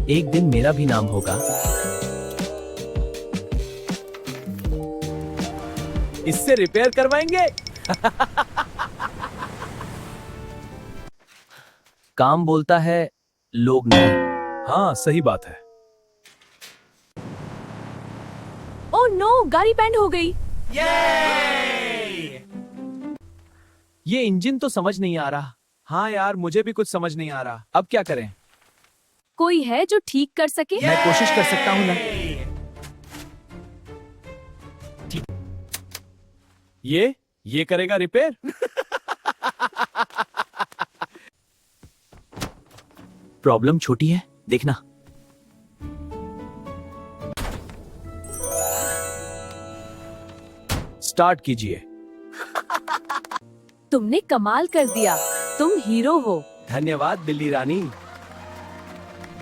एक दिन मेरा भी नाम होगा। इससे रिपेयर करवाएंगे। काम बोलता है, लोग नहीं। हाँ सही बात है। ओह नो, गाड़ी बैंड हो गई। ये इंजन तो समझ नहीं आ रहा। हाँ यार, मुझे भी कुछ समझ नहीं आ रहा। अब क्या करें? कोई है जो ठीक कर सके? मैं कोशिश कर सकता हूँ ना। ये करेगा रिपेयर। प्रॉब्लम छोटी है, देखना। स्टार्ट कीजिए। तुमने कमाल कर दिया, तुम हीरो हो। धन्यवाद बिल्ली रानी।